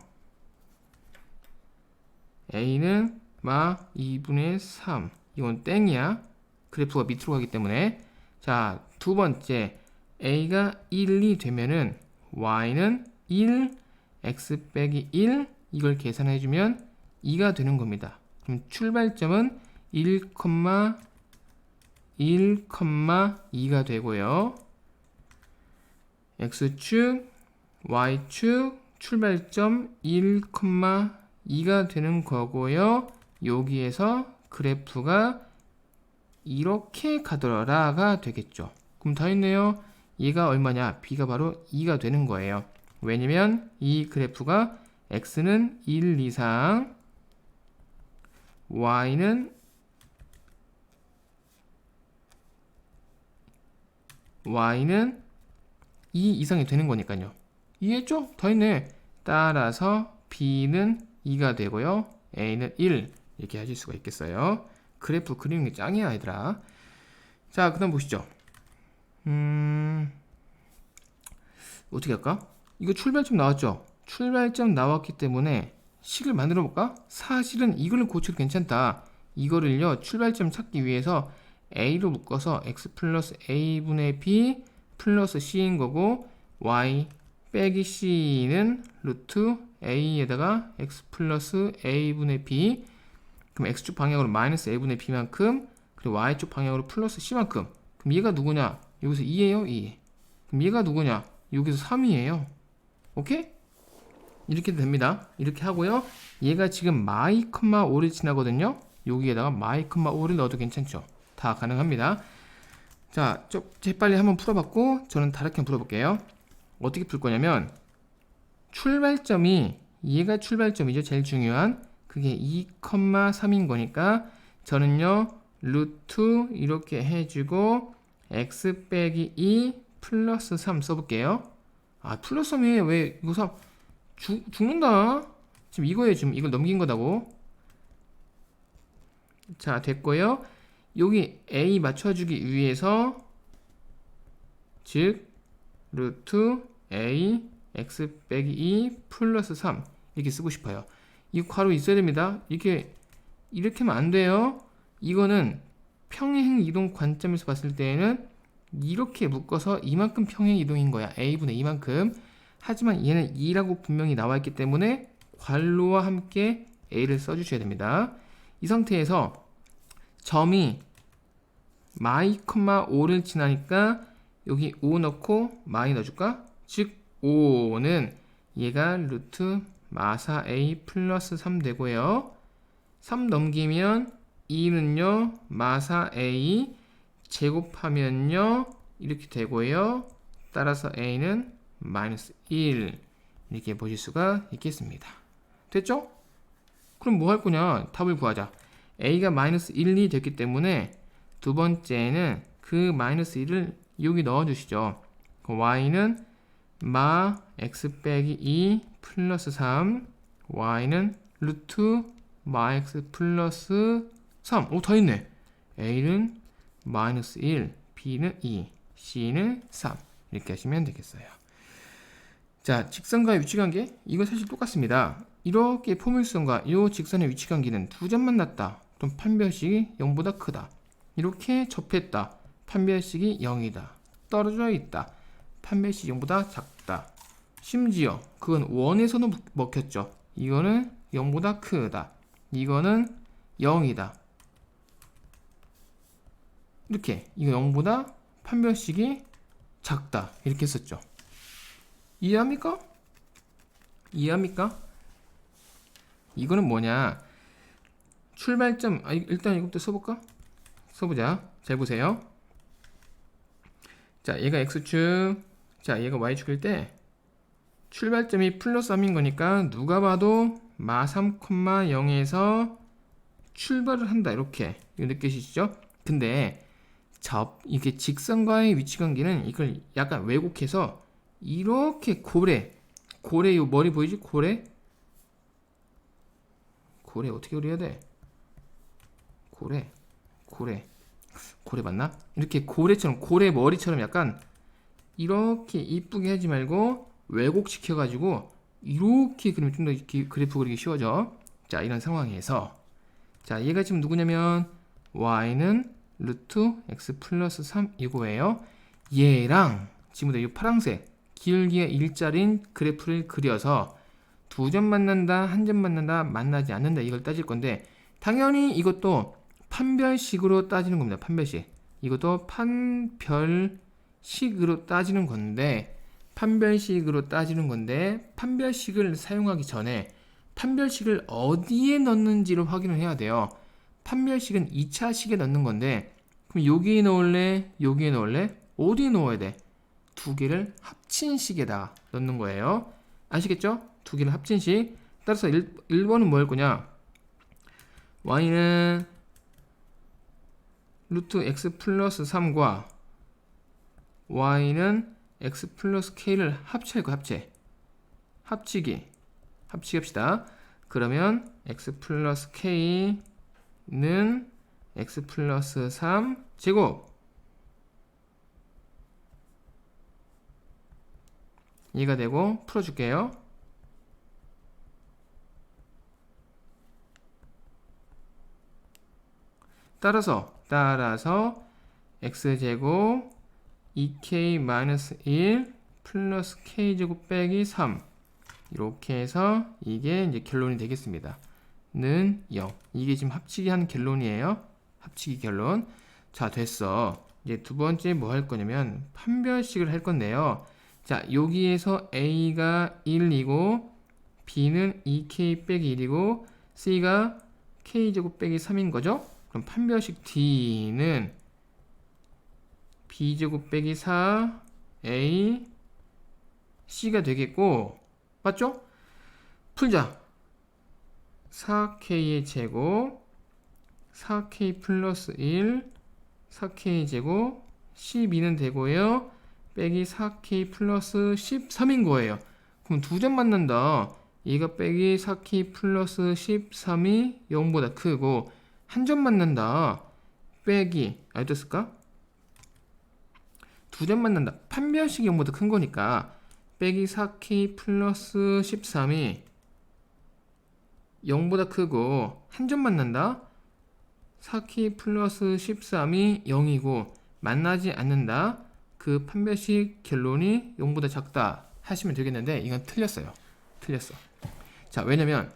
a는 마 2분의 3. 이건 땡이야. 그래프가 밑으로 가기 때문에. 자, 두 번째. a가 1이 되면은 y는 1, x 빼기 1 이걸 계산해주면 2가 되는 겁니다. 그럼 출발점은 1,2가 되고요. x축, y축, 출발점 1,2가 되는 거고요. 여기에서 그래프가 이렇게 가더라가 되겠죠. 그럼 다 했네요. 얘가 얼마냐? b가 바로 2가 되는 거예요. 왜냐면 이 그래프가 x는 1 이상, y는 2 이상이 되는 거니까요. 이해했죠? 다 했네. 따라서 b는 2가 되고요. a는 1 이렇게 하실 수가 있겠어요. 그래프 그리는 게 짱이야 얘들아. 자, 그 다음 보시죠. 어떻게 할까? 이거 출발점 나왔죠? 출발점 나왔기 때문에 식을 만들어 볼까? 사실은 이거를 고쳐도 괜찮다. 이거를요, 출발점 찾기 위해서 a로 묶어서 x 플러스 a분의 b 플러스 c인 거고, y 빼기 c는 루트 a에다가 x 플러스 a분의 b. 그럼 x축 방향으로 마이너스 a분의 b만큼, 그리고 y축 방향으로 플러스 c만큼. 그럼 얘가 누구냐? 여기서 2예요, 2. 그럼 얘가 누구냐? 여기서 3이에요. 오케이? 이렇게 됩니다. 이렇게 하고요. 얘가 지금 마이, 5를 지나거든요. 여기에다가 마이, 5를 넣어도 괜찮죠. 다 가능합니다. 자, 재빨리 한번 풀어봤고 저는 다르게 풀어볼게요. 어떻게 풀 거냐면 출발점이, 얘가 출발점이죠. 제일 중요한. 그게 2,3인 거니까 저는요, 루트 이렇게 해주고 x 빼기 2 플러스 3 써볼게요. 아, 플러스 3이 왜 이거 3 죽는다. 지금 이거에 지금 이걸 넘긴 거다고. 자, 됐고요. 여기 a 맞춰주기 위해서 즉 루트 a x 빼기 2 플러스 3 이렇게 쓰고 싶어요. 이 괄호 있어야 됩니다. 이렇게 하면 안 돼요. 이거는 평행 이동 관점에서 봤을 때에는 이렇게 묶어서 이만큼 평행 이동인 거야. a분의 이만큼. 하지만 얘는 2라고 분명히 나와 있기 때문에 괄호와 함께 a를 써주셔야 됩니다. 이 상태에서 점이 마이, 5를 지나니까 여기 5 넣고 마이 넣어줄까? 즉 5는 얘가 루트 마사 A 플러스 3 되고요. 3 넘기면 2는요 마사 A 제곱하면요 이렇게 되고요. 따라서 A는 마이너스 1 이렇게 보실 수가 있겠습니다. 됐죠? 그럼 뭐 할 거냐? 답을 구하자. A가 마이너스 1이 됐기 때문에 두 번째는 그 마이너스 1을 여기 넣어주시죠. Y는 마 x 빼기 2 플러스 3 Y는 루트 마 x 플러스 3 오, 더 있네. A는 마이너스 1 B는 2 C는 3 이렇게 하시면 되겠어요. 자, 직선과의 위치관계 이거 사실 똑같습니다. 이렇게 포물선과 이 직선의 위치관계는 두 점 만났다. 그럼 판별식이 0보다 크다. 이렇게 접했다. 판별식이 0이다. 떨어져 있다. 판별식이 0보다 작다. 심지어 그건 원에서도 먹혔죠. 이거는 0보다 크다. 이거는 0이다. 이렇게 이거 0보다 판별식이 작다. 이렇게 했었죠. 이해합니까? 이해합니까? 이거는 뭐냐? 출발점, 일단 이것부터 써볼까? 써보자. 잘 보세요. 자, 얘가 x축, 자, 얘가 y축일 때 출발점이 플러스 3인 거니까 누가 봐도 마 3,0에서 출발을 한다. 이렇게 이거 느끼시죠? 근데 이게 직선과의 위치관계는 이걸 약간 왜곡해서 이렇게 고래 요 머리 보이지? 고래 어떻게 그려야 돼? 고래 맞나? 이렇게 고래처럼 고래 머리처럼 약간 이렇게 이쁘게 하지 말고 왜곡시켜 가지고 이렇게 그리면 좀 더 그래프 그리기 쉬워져. 자, 이런 상황에서 자, 얘가 지금 누구냐면 y는 루트 x 플러스 3 이거예요. 얘랑 지금부터 이 파란색 기울기가 일자리인 그래프를 그려서 두 점 만난다, 한 점 만난다, 만나지 않는다 이걸 따질 건데 당연히 이것도 판별식으로 따지는 겁니다. 판별식. 이것도 판별식으로 따지는 건데 판별식을 사용하기 전에 판별식을 어디에 넣는지를 확인을 해야 돼요. 판별식은 2차식에 넣는 건데 그럼 여기에 넣을래? 여기에 넣을래? 어디에 넣어야 돼? 두 개를 합친 식에다 넣는 거예요. 아시겠죠? 두 개를 합친 식. 따라서 1번은 뭐 할 거냐? y는 루트 x 플러스 3과 y는 x 플러스 k를 합칠 거 합치기 합시다. 그러면 x 플러스 k는 x 플러스 3 제곱 이가 되고 풀어줄게요. 따라서 x제곱 2k-1 플러스 k제곱 빼기 3 이렇게 해서 이게 이제 결론이 되겠습니다. 는 0. 이게 지금 합치기 한 결론이에요. 합치기 결론. 자, 됐어. 이제 두 번째 뭐 할 거냐면 판별식을 할 건데요. 자, 여기에서 a가 1이고 b는 2k 빼기 1이고 c가 k제곱 빼기 3인 거죠. 그럼 판별식 D는 B제곱 빼기 4 A C가 되겠고 맞죠? 풀자. 4K의 제곱 4K 플러스 1 4K 제곱 12는 되고요. 빼기 4K 플러스 13인 거예요. 그럼 두 점 만난다. 얘가 빼기 4K 플러스 13이 0보다 크고 한 점 만난다. 빼기 어땠을까? 두 점 만난다. 판별식이 0보다 큰 거니까 빼기 4K 플러스 13이 0보다 크고 한 점 만난다. 4K 플러스 13이 0이고 만나지 않는다. 그 판별식 결론이 0보다 작다 하시면 되겠는데 이건 틀렸어요. 틀렸어. 자, 왜냐면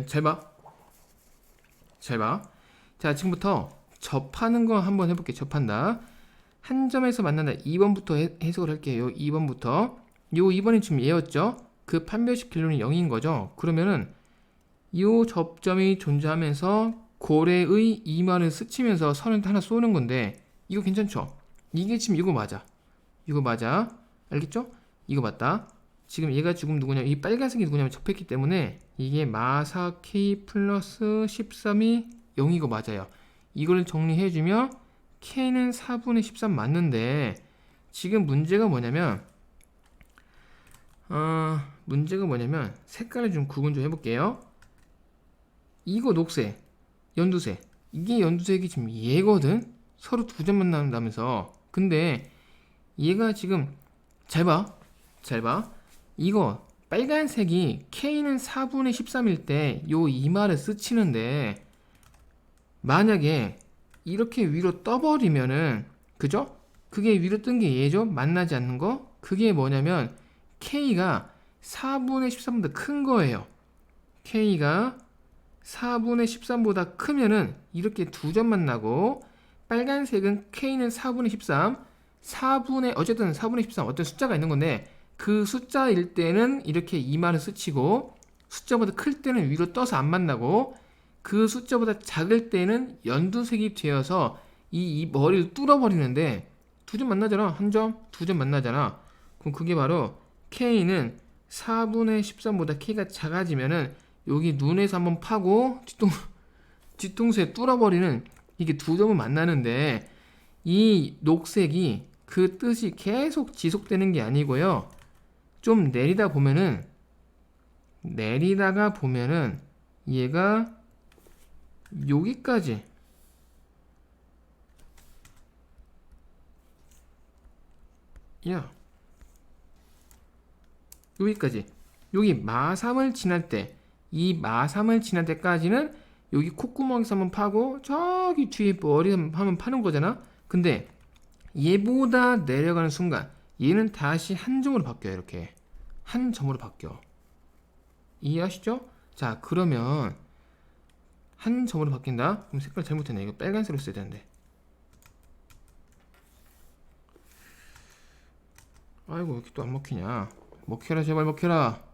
잘 봐. 자, 지금부터 접하는 거 한번 해볼게요. 접한다. 한 점에서 만난다. 2번부터 해석을 할게요. 2번부터. 요 2번이 지금 얘였죠? 그 판별식 결론이 0인 거죠. 그러면은 이 접점이 존재하면서 고래의 이마를 스치면서 선을 하나 쏘는 건데 이거 괜찮죠? 이게 지금 이거 맞아. 이거 맞아. 알겠죠? 이거 맞다. 지금 얘가 지금 누구냐면 이 빨간색이 누구냐면 접했기 때문에 이게 마사 K 플러스 13이 0이고 맞아요. 이걸 정리해주면 K는 4분의 13 맞는데 지금 문제가 뭐냐면 색깔을 좀 구분 좀 해볼게요. 이거 녹색, 연두색. 이게 연두색이 지금 얘거든? 서로 두 점 만난다면서. 근데 얘가 지금 잘 봐. 이거 빨간색이 K는 4분의 13일 때 요 이마를 스치는데 만약에 이렇게 위로 떠버리면은 그죠? 그게 위로 뜬 게 얘죠? 만나지 않는 거? 그게 뭐냐면 K가 4분의 13보다 큰 거예요. K가 4분의 13보다 크면은 이렇게 두 점 만나고 빨간색은 K는 4분의 13 어쨌든 4분의 13 어떤 숫자가 있는 건데 그 숫자일 때는 이렇게 이마를 스치고 숫자보다 클 때는 위로 떠서 안 만나고 그 숫자보다 작을 때는 연두색이 되어서 이 머리를 뚫어버리는데 두 점 만나잖아. 한 점, 두 점 만나잖아. 그럼 그게 바로 K는 4분의 13보다 K가 작아지면은 여기 눈에서 한번 파고 뒤통수에 뚫어버리는 이게 두 점을 만나는데 이 녹색이 그 뜻이 계속 지속되는 게 아니고요. 좀 내리다가 보면은 얘가 여기까지 여기까지 여기 마3을 지날 때 이 마3을 지날 때까지는 여기 콧구멍에서 한번 파고 저기 뒤에 머리 한번 파는 거잖아. 근데 얘보다 내려가는 순간 얘는 다시 한 점으로 바뀌어요. 이렇게 한 점으로 바뀌어. 이해하시죠? 자, 그러면 한 점으로 바뀐다? 그럼 색깔 잘못했네. 이거 빨간색으로 써야 되는데. 아이고, 왜 이렇게 또 안 먹히냐. 먹혀라, 제발 먹혀라.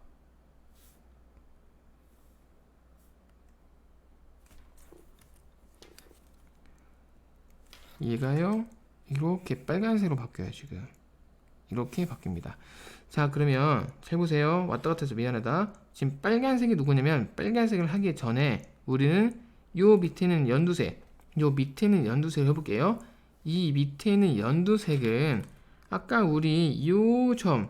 얘가요, 이렇게 빨간색으로 바뀌어요, 지금. 이렇게 바뀝니다. 자, 그러면 잘 보세요. 왔다 갔다 해서 미안하다. 지금 빨간색이 누구냐면 빨간색을 하기 전에 우리는 요 밑에는 연두색을 해볼게요. 이 밑에 있는 연두색은 아까 우리 이 점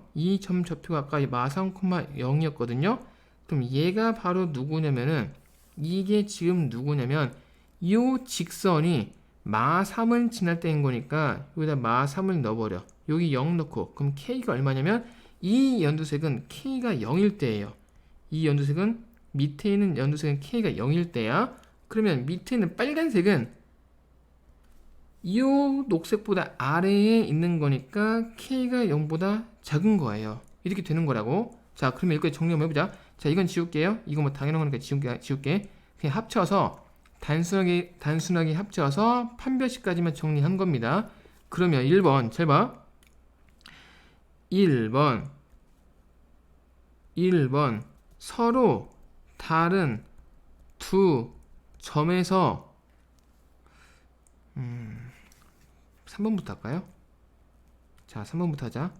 좌표가 아까 마3, 0이었거든요. 그럼 얘가 바로 누구냐면은 이게 지금 누구냐면 요 직선이 마3을 지날 때인 거니까 여기다 마3을 넣어버려. 여기 0 넣고 그럼 K가 얼마냐면 이 연두색은 K가 0일 때예요. 이 연두색은 밑에 있는 연두색은 K가 0일 때야. 그러면 밑에 있는 빨간색은 이 녹색보다 아래에 있는 거니까 K가 0보다 작은 거예요. 이렇게 되는 거라고. 자, 그러면 여기까지 정리 한번 해보자. 자, 이건 지울게요. 이거 뭐 당연한 거니까 지울게. 그냥 합쳐서 단순하게 합쳐서 판별식까지만 정리한 겁니다. 그러면 1번 잘 봐. 1번 서로 다른 두 점에서 3번부터 할까요? 자, 3번부터 하자.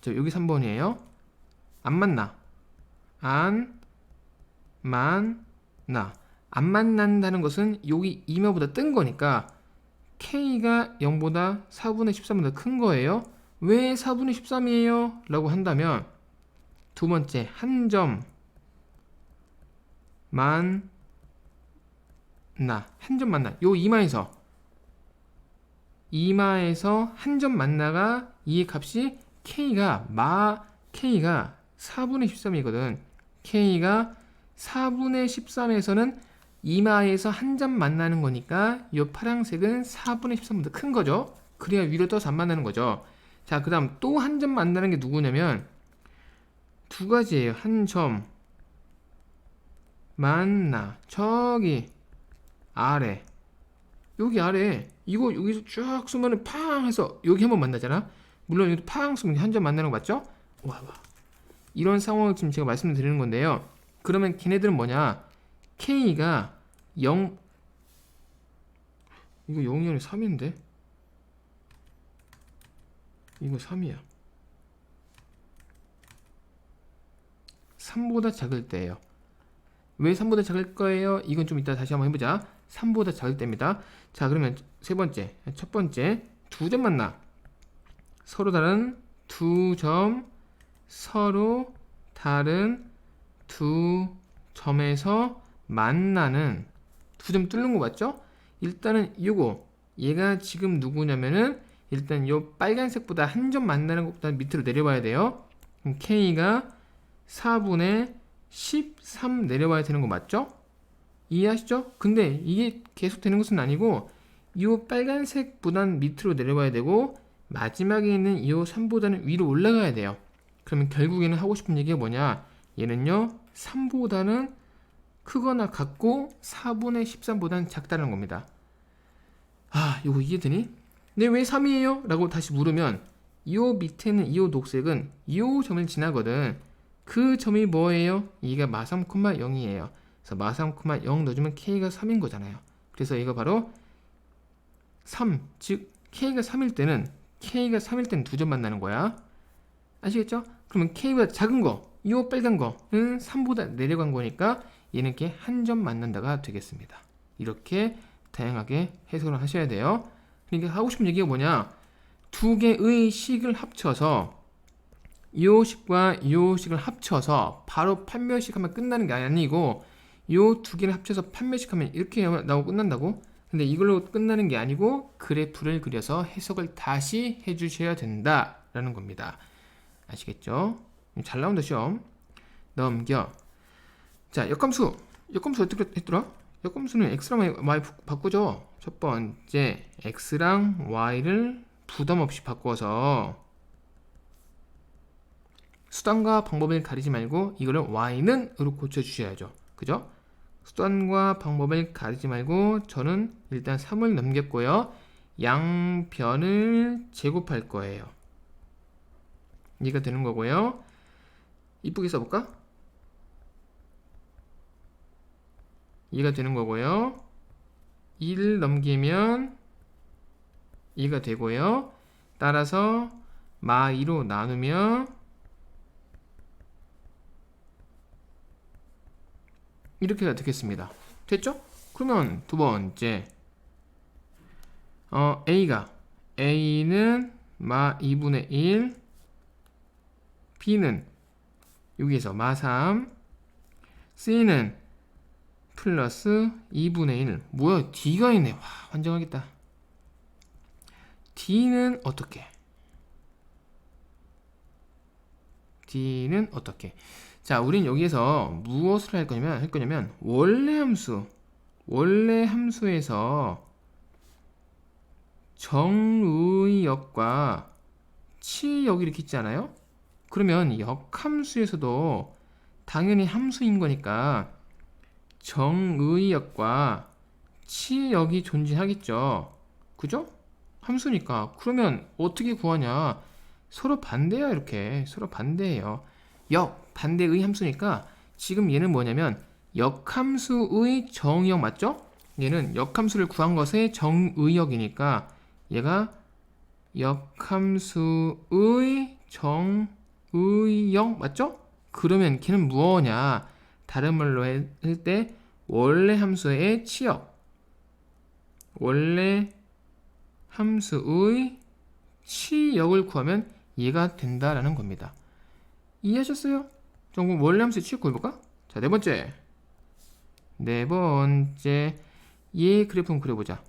자, 여기 3번이에요. 안 만나. 안 만난다는 것은 여기 이마보다 뜬 거니까 K가 0보다 4분의 13보다 큰 거예요. 왜 4분의 13이에요? 라고 한다면 두 번째, 한 점 만나. 요 이마에서 한 점 만나가 이 값이 K가 4분의 13이거든. K가 4분의 13에서는 이마에서 한 점 만나는 거니까 이 파란색은 4분의 13보다 큰 거죠. 그래야 위로 떠서 안 만나는 거죠. 자, 그 다음 또 한 점 만나는 게 누구냐면 두 가지예요. 한 점 만나. 저기 아래. 여기 아래. 이거 여기서 쭉 쏘면은 팡 해서 여기 한번 만나잖아. 물론 여기 팡 쏘면 한 점 만나는 거 맞죠? 와봐. 이런 상황을 지금 제가 말씀을 드리는 건데요. 그러면 걔네들은 뭐냐? K가 0, 이거 0이 아니라 3인데? 이거 3이야. 3보다 작을 때예요. 왜 3보다 작을 거예요? 이건 좀 이따 다시 한번 해보자. 3보다 작을 때입니다. 자, 그러면 세 번째, 첫 번째, 두 점 만나. 서로 다른 두 점, 서로 다른 두 점에서 만나는, 두 점 뚫는 거 맞죠? 일단은 요거, 얘가 지금 누구냐면은 일단 요 빨간색보다 한 점 만나는 것보다 밑으로 내려봐야 돼요. 그럼 K가 4분의 13 내려와야 되는 거 맞죠? 이해하시죠? 근데 이게 계속 되는 것은 아니고 이 빨간색보단 밑으로 내려와야 되고 마지막에 있는 이 3보다는 위로 올라가야 돼요. 그러면 결국에는 하고 싶은 얘기가 뭐냐? 얘는요 3보다는 크거나 같고 4분의 13보다는 작다는 겁니다. 아, 이거 이해되니? 네, 왜 3이에요? 라고 다시 물으면 이 밑에는 이 녹색은 이 점을 지나거든. 그 점이 뭐예요? 얘가 마3, 0이에요. 그래서 마3, 0 넣어주면 K가 3인 거잖아요. 그래서 이거 바로 3, 즉 K가 3일 때는 두 점 만나는 거야. 아시겠죠? 그러면 K보다 작은 거, 이 빨간 거는 3보다 내려간 거니까 얘는 이렇게 한 점 만난다가 되겠습니다. 이렇게 다양하게 해석을 하셔야 돼요. 그러니까 하고 싶은 얘기가 뭐냐? 두 개의 식을 합쳐서 이 식과 이 식을 합쳐서 바로 판별식 하면 끝나는 게 아니고 이 두 개를 합쳐서 판별식 하면 이렇게 나오고 끝난다고? 근데 이걸로 끝나는 게 아니고 그래프를 그려서 해석을 다시 해주셔야 된다라는 겁니다. 아시겠죠? 잘 나온다 시험. 넘겨. 자, 역함수 어떻게 했더라? 역함수는 x랑 y 바꾸죠. 첫 번째 x랑 y를 부담 없이 바꿔서 수단과 방법을 가리지 말고 이거를 y는 으로 고쳐주셔야죠. 그죠? 수단과 방법을 가리지 말고 저는 일단 3을 넘겼고요. 양변을 제곱할 거예요. 이해가 되는 거고요. 이쁘게 써볼까? 이해가 되는 거고요. 1 넘기면 이해가 되고요. 따라서 마2로 나누면 이렇게가 되겠습니다. 됐죠? 그러면 두 번째 A는 마 2분의 1, B는 여기에서 마 3, C는 플러스 2분의 1. 뭐야, D가 있네. 와, 환장하겠다. D는 어떻게? 자, 우린 여기에서 무엇을 할 거냐면 원래 함수에서 정의역과 치역이 이렇게 있잖아요. 그러면 역함수에서도 당연히 함수인 거니까 정의역과 치역이 존재하겠죠. 그죠? 함수니까. 그러면 어떻게 구하냐? 서로 반대야. 이렇게 서로 반대예요. 반대의 함수니까 지금 얘는 뭐냐면 역함수의 정의역 맞죠? 얘는 역함수를 구한 것의 정의역이니까 얘가 역함수의 정의역 맞죠? 그러면 걔는 뭐냐? 다른 말로 할 때 원래 함수의 치역, 원래 함수의 치역을 구하면 얘가 된다라는 겁니다. 이해하셨어요? 그럼 원래 함수의 치역 구해볼까? 자, 네 번째 얘 그래프 한번 그려보자.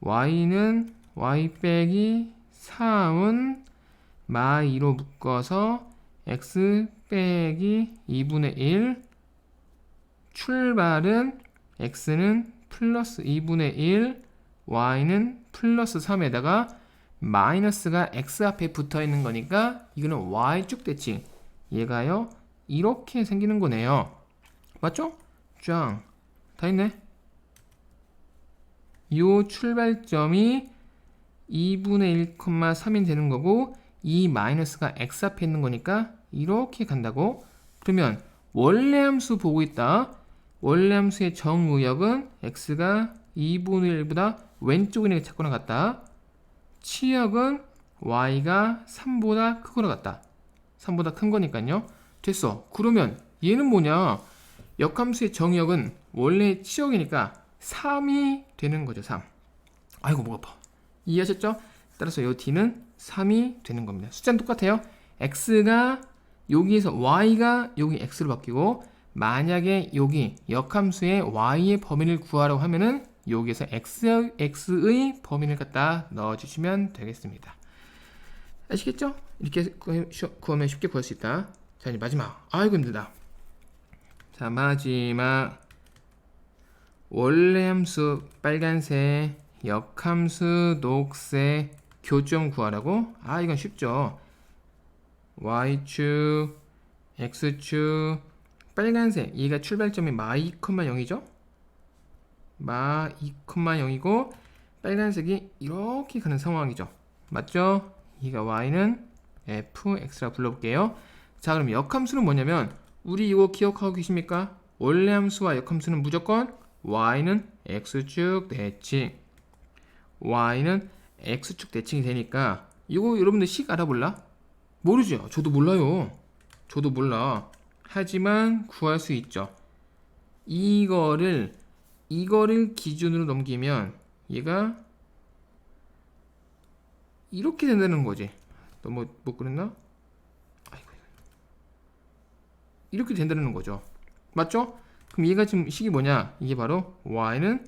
y는 y 빼기 3은 마2로 묶어서 x 빼기 2분의 1, 출발은 x는 플러스 2분의 1, y는 플러스 3에다가 마이너스가 x 앞에 붙어 있는 거니까 이거는 y축 대칭. 얘가요 이렇게 생기는 거네요. 맞죠? 짱, 다 있네. 요 출발점이 2분의 1,3이 되는 거고 이 마이너스가 x 앞에 있는 거니까 이렇게 간다고? 그러면 원래 함수 보고 있다. 원래 함수의 정의역은 x가 2분의 1보다 왼쪽에 있는 게 작거나 같다. 치역은 y가 3보다 크거나 같다. 3보다 큰 거니까요. 됐어. 그러면 얘는 뭐냐? 역함수의 정의역은 원래 치역이니까 3이 되는 거죠. 3. 아이고 목 아파. 이해하셨죠? 따라서 이 d는 3이 되는 겁니다. 숫자는 똑같아요. x가 여기에서 y가 여기 x로 바뀌고 만약에 여기 역함수의 y의 범위를 구하라고 하면은 여기에서 x의 범위를 갖다 넣어주시면 되겠습니다. 아시겠죠? 이렇게 구하면 쉽게 구할 수 있다. 자, 이제 마지막. 아이고 힘들다. 자, 마지막. 원래 함수 빨간색, 역함수 녹색, 교점 구하라고? 아, 이건 쉽죠. y축, x축, 빨간색. 얘가 출발점이 마 2,0이죠? 마 2,0이고 빨간색이 이렇게 가는 상황이죠. 맞죠? 얘가 y는 fx라고 불러볼게요. 자, 그럼 역함수는 뭐냐면 우리 이거 기억하고 계십니까? 원래 함수와 역함수는 무조건 y는 x축 대칭, y는 x축 대칭이 되니까 이거 여러분들 식 알아볼라? 모르죠? 저도 몰라요. 저도 몰라. 하지만 구할 수 있죠. 이거를 기준으로 넘기면 얘가 이렇게 된다는 거지. 너무 못 그랬나? 아이고. 이렇게 된다는 거죠. 맞죠? 그럼 얘가 지금 식이 뭐냐? 이게 바로 y는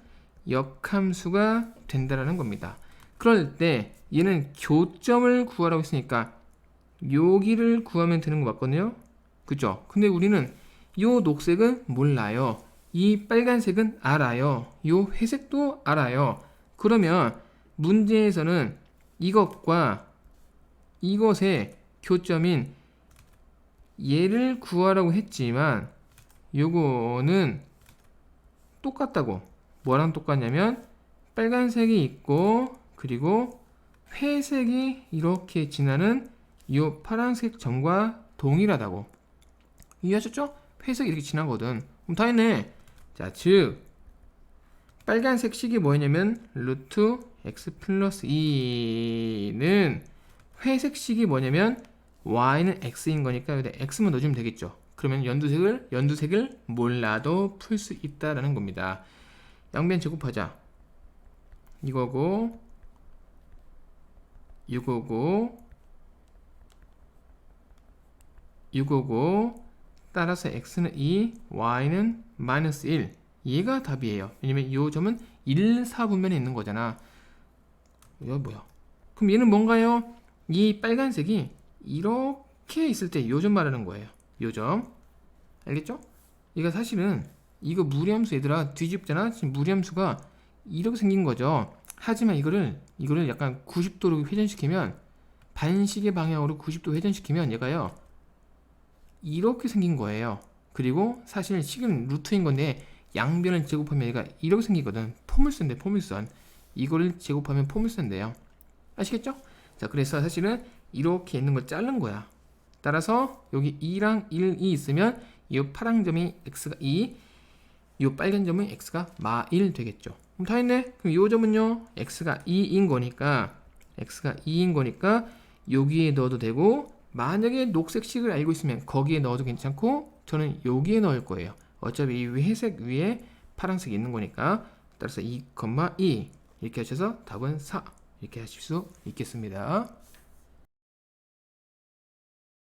역함수가 된다는 겁니다. 그럴 때 얘는 교점을 구하라고 했으니까 여기를 구하면 되는 거 맞거든요? 그죠? 근데 우리는 요 녹색은 몰라요. 이 빨간색은 알아요. 요 회색도 알아요. 그러면 문제에서는 이것과 이것의 교점인 얘를 구하라고 했지만 요거는 똑같다고. 뭐랑 똑같냐면 빨간색이 있고 그리고 회색이 이렇게 지나는 요 파란색 점과 동일하다고. 이해하셨죠? 회색이 이렇게 지나거든. 그럼 다 했네. 자, 즉 빨간색 식이 뭐냐면 루트 x 플러스 2는 회색 식이 뭐냐면 y는 x인 거니까 여기다 x만 넣어주면 되겠죠. 그러면 연두색을 몰라도 풀 수 있다라는 겁니다. 양변 제곱하자. 이거고 이거고 따라서 x는 2, y는 마이너스 1. 얘가 답이에요. 왜냐면 이 점은 1, 4분면에 있는 거잖아. 이거 뭐야? 그럼 얘는 뭔가요? 이 빨간색이 이렇게 있을 때 요 점 말하는 거예요. 요 점. 알겠죠? 얘가 사실은 이거 무리함수 얘들아 뒤집잖아. 지금 무리함수가 이렇게 생긴 거죠. 하지만 이거를 약간 90도로 회전시키면 반시계 방향으로 90도 회전시키면 얘가요. 이렇게 생긴 거예요. 그리고 사실 식은 루트인 건데 양변을 제곱하면 얘가 이렇게 생기거든. 포물선인데 포물선. 이거를 제곱하면 포물선인데요. 아시겠죠? 자, 그래서 사실은 이렇게 있는 걸 자른 거야. 따라서 여기 2랑 1이 있으면 이 파란 점이 x가 2, 이 빨간 점은 x가 마 1 되겠죠. 그럼 다 했네. 그럼 이 점은요 x가 2인 거니까 여기에 넣어도 되고 만약에 녹색식을 알고 있으면 거기에 넣어도 괜찮고 저는 여기에 넣을 거예요. 어차피 이 회색 위에 파란색이 있는 거니까 따라서 2,2 이렇게 하셔서 답은 4 이렇게 하실 수 있겠습니다.